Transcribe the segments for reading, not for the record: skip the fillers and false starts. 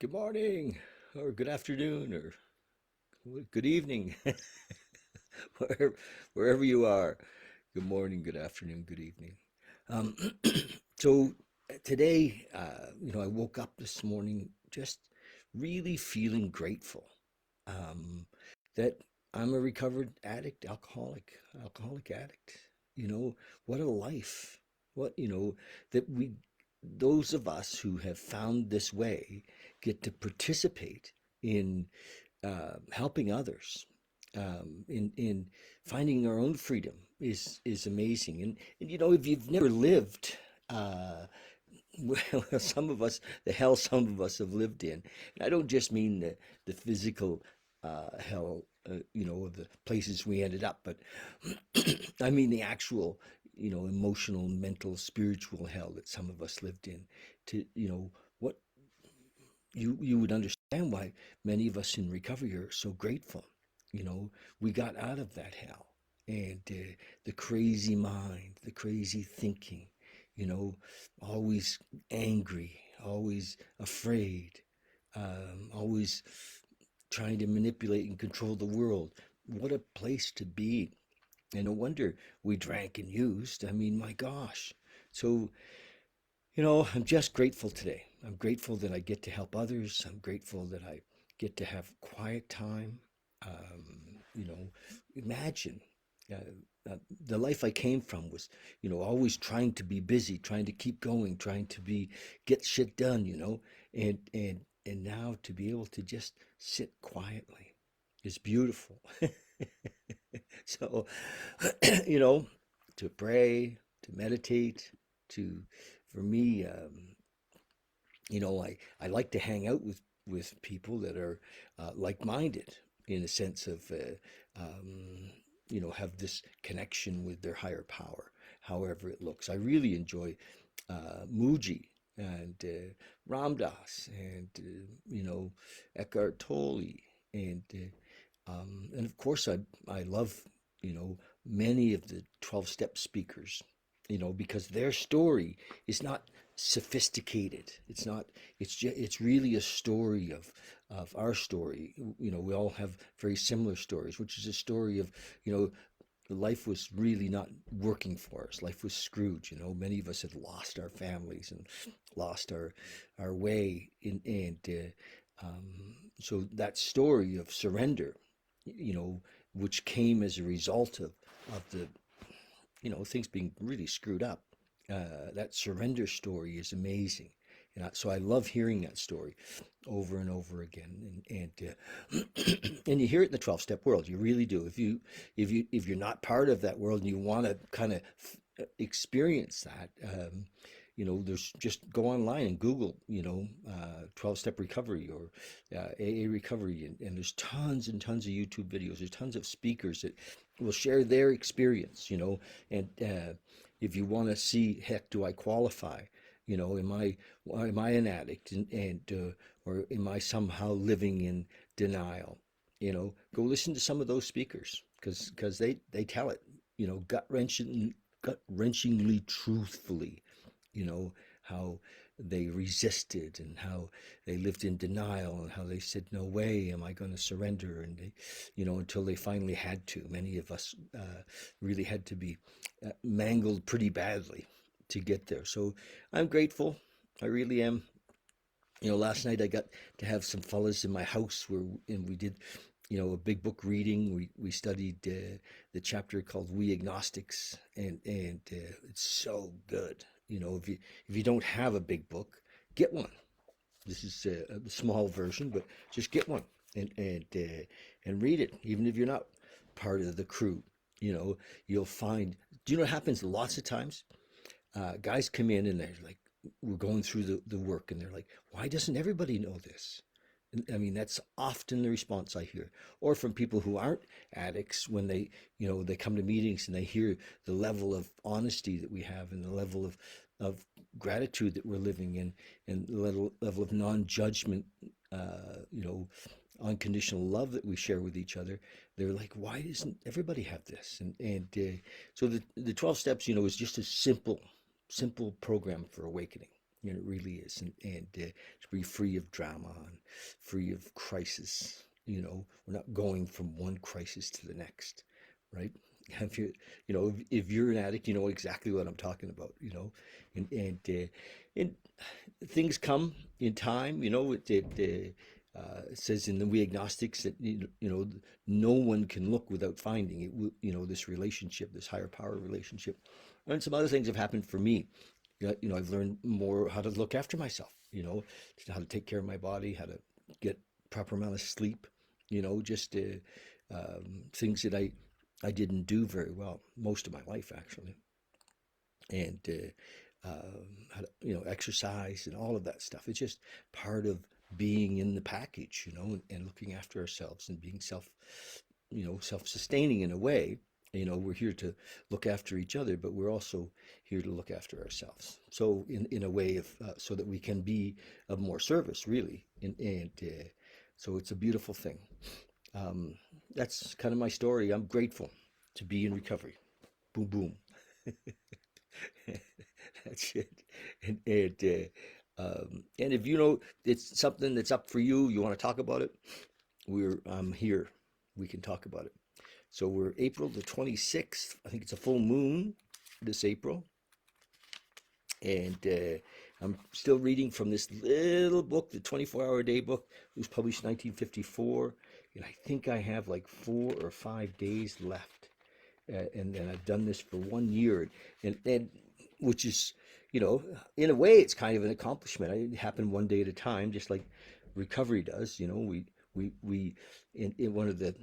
Good morning, or good afternoon, or good evening, wherever, wherever you are. Good morning, good afternoon, good evening. Um, so today, I woke up this morning just really feeling grateful um, that I'm a recovered addict, alcoholic addict. What a life. That those of us who have found this way get to participate in helping others, in finding our own freedom is amazing. And if you've never lived, uh, well, some of us, the hell some of us have lived in. And I don't just mean the physical hell, of the places we ended up, but I mean the actual, emotional, mental, spiritual hell that some of us lived in. What you would understand why many of us in recovery are so grateful. We got out of that hell, and the crazy mind, the crazy thinking, you know, always angry, always afraid, always trying to manipulate and control the world. What a place to be. And no wonder we drank and used. I mean, my gosh. So, I'm just grateful today. I'm grateful that I get to help others. I'm grateful that I get to have quiet time. Imagine the life I came from was, always trying to be busy, trying to keep going, trying to get shit done, and now to be able to just sit quietly is beautiful. So, you know, to pray, to meditate, to, for me, I like to hang out with people that are like-minded in a sense of, have this connection with their higher power, however it looks. I really enjoy Muji and Ramdas and, Eckhart Tolle and, and of course I love, you know, many of the 12-step speakers, because their story is not sophisticated. It's not, it's really a story of our story. We all have very similar stories, which is a story of, you know, life was really not working for us. Life was screwed. Many of us had lost our families and lost our way so that story of surrender, you know, which came as a result of the, things being really screwed up. That surrender story is amazing. So I love hearing that story over and over again, and you hear it in the 12-step world. You really do. If you're not part of that world and you want to kind of experience that, there's just go online and Google, 12-step recovery or AA recovery, and there's tons and tons of YouTube videos. There's tons of speakers that will share their experience, and if you want to see, heck, do I qualify? Am I an addict, or am I somehow living in denial? Go listen to some of those speakers because they tell it, gut wrenchingly truthfully, how they resisted and how they lived in denial and how they said, no way am I going to surrender. And they, until they finally had to. Many of us really had to be mangled pretty badly to get there. So I'm grateful. I really am. Last night I got to have some fellas in my house and we did, a big book reading. We studied the chapter called "We Agnostics," and it's so good. If you don't have a big book, get one. This is a small version, but just get one and read it. Even if you're not part of the crew, you'll find. Do you know what happens lots of times? Guys come in and they're like, we're going through the work, and they're like, why doesn't everybody know this? I mean, that's often the response I hear, or from people who aren't addicts when they come to meetings and they hear the level of honesty that we have and the level of gratitude that we're living in and the level of non-judgment, unconditional love that we share with each other. They're like, why doesn't everybody have this? So the 12 steps, is just a simple program for awakening. You know, it really is. And to be free of drama and free of crisis. You know, we're not going from one crisis to the next, right? Have you, you know, if you're an addict, you know exactly what I'm talking about, you know, and things come in time, you know, it says in the We Agnostics that, you know, no one can look without finding it, you know, this relationship, this higher power relationship. And some other things have happened for me. You know, I've learned more how to look after myself, you know, how to take care of my body, how to get proper amount of sleep, you know, just things that I didn't do very well most of my life, actually. And how to, you know, exercise and all of that stuff. It's just part of being in the package, you know, and looking after ourselves and being you know, self-sustaining in a way. You know, we're here to look after each other, but we're also here to look after ourselves. So in a way of so that we can be of more service, really. And so it's a beautiful thing. Um, that's kind of my story. I'm grateful to be in recovery. Boom, boom. That's it. And if you know it's something that's up for you, you want to talk about it, I'm here. We can talk about it. So we're April the 26th. I think it's a full moon this April. And I'm still reading from this little book, the 24-hour day book. It was published in 1954. And I think I have like 4 or 5 days left. And then I've done this for 1 year. And which is, you know, in a way, it's kind of an accomplishment. It happened one day at a time, just like recovery does. You know, we in one of the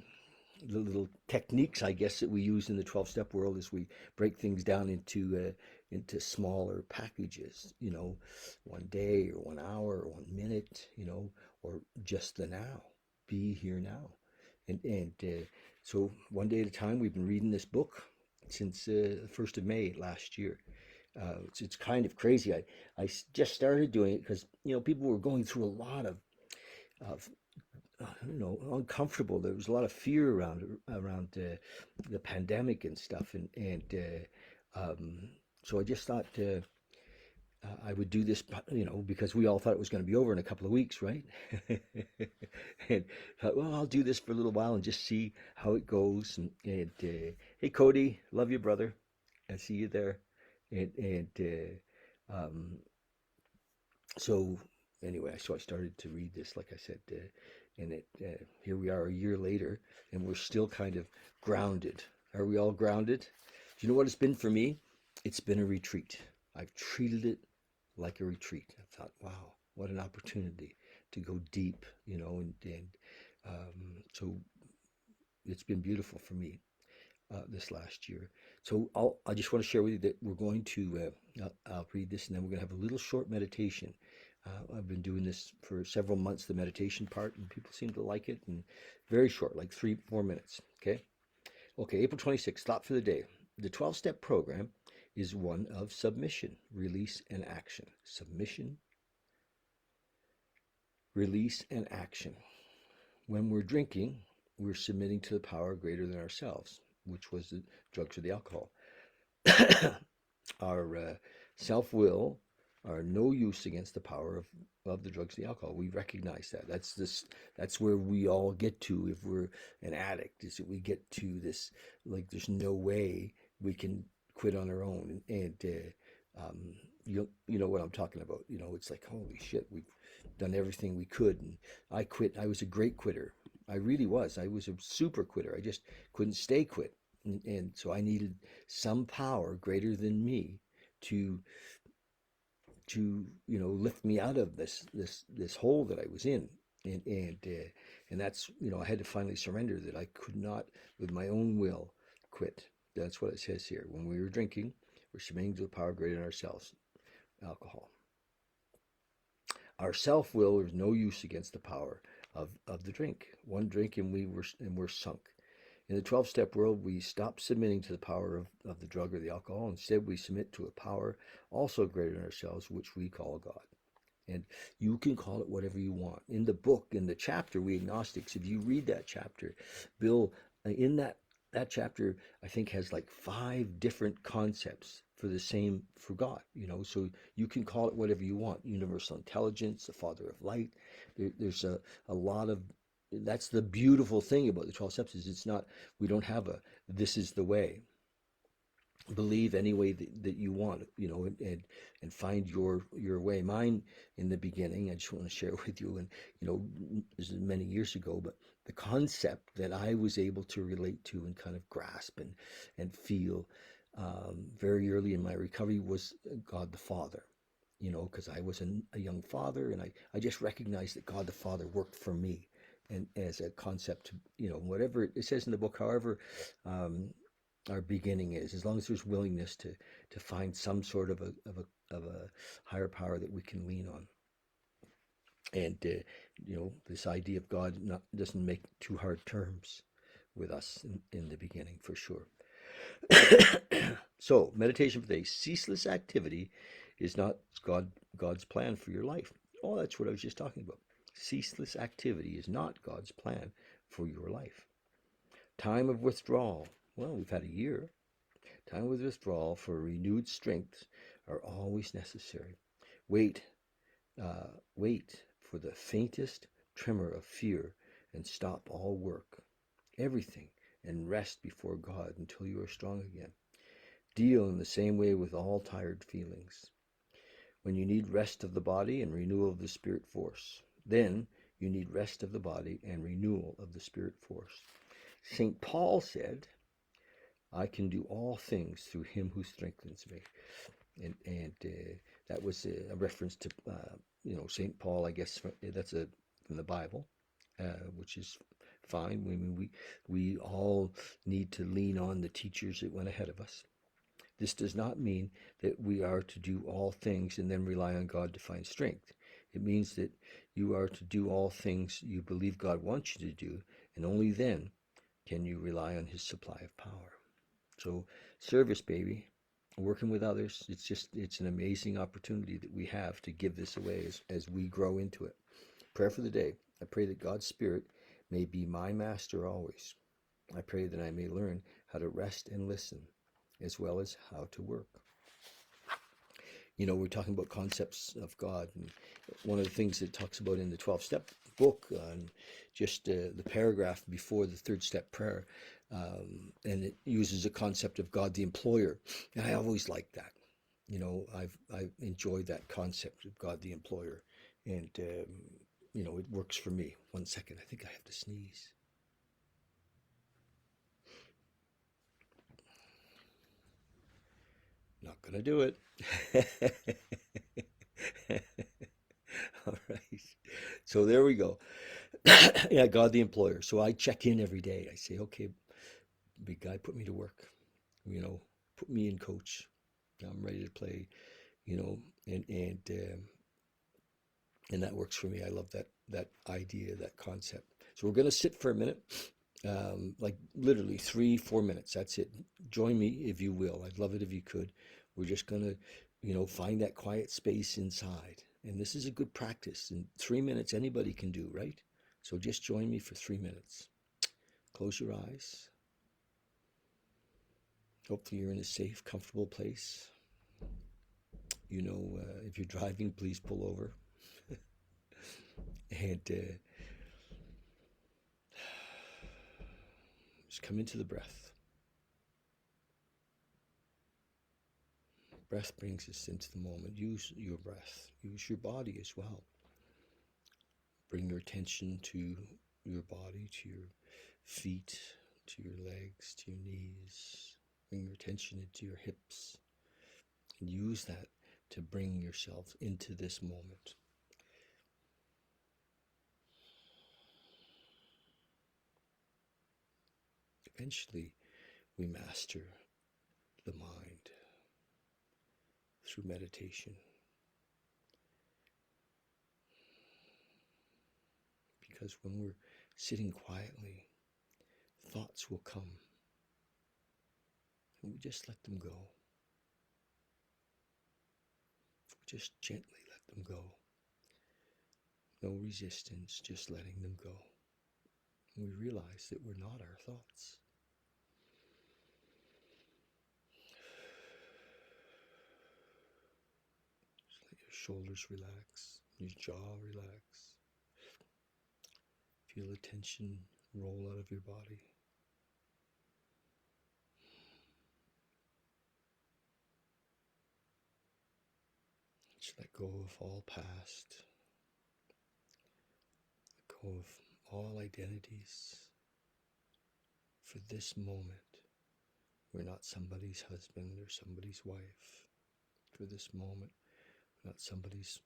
little techniques, I guess, that we use in the 12-step world is we break things down into smaller packages, you know, 1 day or 1 hour or 1 minute, you know, or just the now, be here now. And so one day at a time, we've been reading this book since the 1st of May last year. It's kind of crazy. I just started doing it because, you know, people were going through a lot of you know, uncomfortable. There was a lot of fear around the pandemic and stuff, and so I just thought I would do this, you know, because we all thought it was going to be over in a couple of weeks, right? And thought, well, I'll do this for a little while and just see how it goes. And hey, Cody, love you, brother. I see you there. And so anyway, so I started to read this, like I said, and here we are a year later, and we're still kind of grounded. Are we all grounded? Do you know what it's been for me? It's been a retreat. I've treated it like a retreat. I thought, wow, what an opportunity to go deep, you know, and so it's been beautiful for me this last year. So I just want to share with you that we're going to, I'll read this and then we're going to have a little short meditation. I've been doing this for several months, the meditation part, and people seem to like it. And very short, like 3, 4 minutes. Okay. Okay. April 26th, thought for the day. The 12-step program is one of submission, release, and action. Submission, release, and action. When we're drinking, we're submitting to the power greater than ourselves, which was the drugs or the alcohol. Our self-will are no use against the power of the drugs and the alcohol. We recognize that. That's where we all get to if we're an addict, is that we get to this, like, there's no way we can quit on our own. And you know what I'm talking about. You know, it's like, holy shit, we've done everything we could. And I quit. I was a great quitter. I really was. I was a super quitter. I just couldn't stay quit. And so I needed some power greater than me to you know, lift me out of this hole that I was in. And that's, you know, I had to finally surrender that I could not with my own will quit. That's what it says here. When we were drinking, we're submitting to the power greater than ourselves, alcohol. Our self-will is no use against the power of the drink. One drink and we're sunk. In the 12-step world, we stop submitting to the power of the drug or the alcohol. Instead, we submit to a power also greater than ourselves, which we call God. And you can call it whatever you want. In the book, in the chapter, We Agnostics, if you read that chapter, Bill, in that chapter, I think, has like 5 different concepts for the same for God, so you can call it whatever you want: universal intelligence, the Father of light. There's a lot of, that's the beautiful thing about the 12 steps, is it's not, we don't have a, this is the way. Believe any way that you want, and find your way. Mine, in the beginning, I just want to share with you, and this is many years ago, but the concept that I was able to relate to and kind of grasp and feel very early in my recovery was God the Father. Because I was a young father, and I just recognized that God the Father worked for me, and as a concept, whatever it says in the book, however our beginning is, as long as there's willingness to find some sort of a higher power that we can lean on. And this idea of God doesn't make too hard terms with us in the beginning, for sure. So, meditation for the day: ceaseless activity is not God's plan for your life. Oh, that's what I was just talking about. Ceaseless activity is not God's plan for your life. Time of withdrawal. Well, we've had a year. Time of withdrawal for renewed strength are always necessary. Wait for the faintest tremor of fear and stop all work, everything, and rest before God until you are strong again. Deal in the same way with all tired feelings. When you need rest of the body and renewal of the spirit force, then you need rest of the body and renewal of the spirit force. St. Paul said, I can do all things through him who strengthens me. And that was a reference to, St. Paul, I guess. That's from the Bible, which is fine. I mean, we all need to lean on the teachers that went ahead of us. This does not mean that we are to do all things and then rely on God to find strength. It means that you are to do all things you believe God wants you to do, and only then can you rely on his supply of power. So, service, baby, working with others, it's an amazing opportunity that we have to give this away as we grow into it. Prayer for the day: I pray that God's Spirit may be my master always. I pray that I may learn how to rest and listen, as well as how to work. We're talking about concepts of God, and one of the things that it talks about in the 12-step book, just the paragraph before the third step prayer, and it uses a concept of God the employer, and I always like that. I've enjoyed that concept of God the employer, and it works for me. 1 second, I think I have to sneeze. Not gonna do it. All right. So there we go. Yeah, God the employer. So I check in every day. I say, okay, big guy, put me to work. Put me in, coach. I'm ready to play. And that works for me. I love that idea, that concept. So we're gonna sit for a minute, like literally 3-4 minutes. That's it. Join me if you will. I'd love it if you could. We're just gonna, find that quiet space inside. And this is a good practice. In 3 minutes, anybody can do, right? So just join me for 3 minutes. Close your eyes. Hopefully you're in a safe, comfortable place. If you're driving, please pull over. And just come into the breath. Breath brings us into the moment. Use your breath. Use your body as well. Bring your attention to your body, to your feet, to your legs, to your knees. Bring your attention into your hips. And use that to bring yourself into this moment. Eventually, we master the mind through meditation. Because when we're sitting quietly, thoughts will come. And we just let them go. We just gently let them go. No resistance, just letting them go. And we realize that we're not our thoughts. shoulders relax, your jaw relax. Feel the tension roll out of your body. Just let go of all past. Let go of all identities. For this moment, we're not somebody's husband or somebody's wife. For this moment, we're not somebody's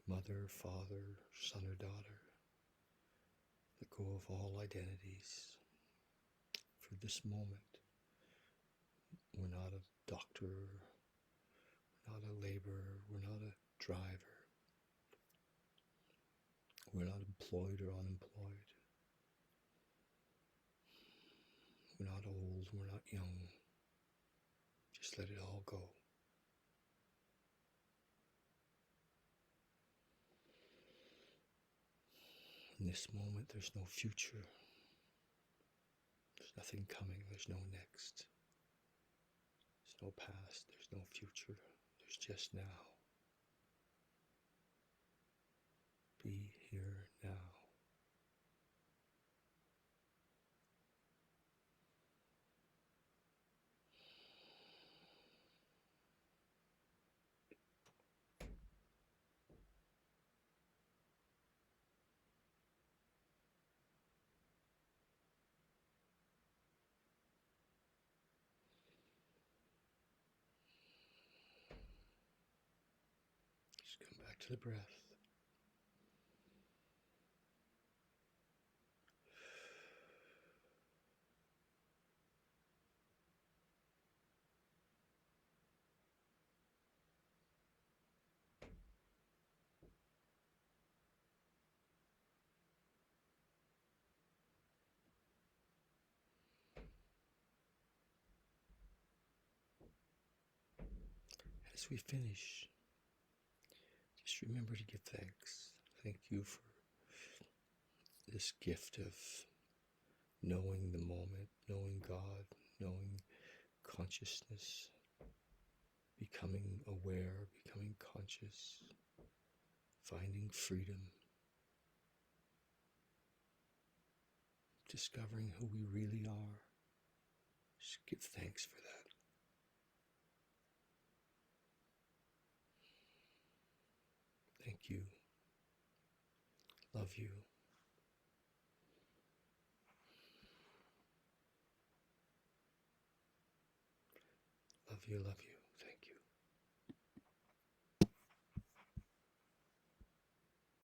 mother, father, son, or daughter. Let go of all identities. For this moment, we're not a doctor, we're not a laborer, we're not a driver. We're not employed or unemployed. We're not old, we're not young. Just let it all go. In this moment, there's no future. There's nothing coming. There's no next. There's no past. There's no future. There's just now. Be here now. Just come back to the breath. As we finish, just remember to give thanks. Thank you for this gift of knowing the moment, knowing God, knowing consciousness, becoming aware, becoming conscious, finding freedom, discovering who we really are. Just give thanks for that. Thank you. Love you. Love you, love you.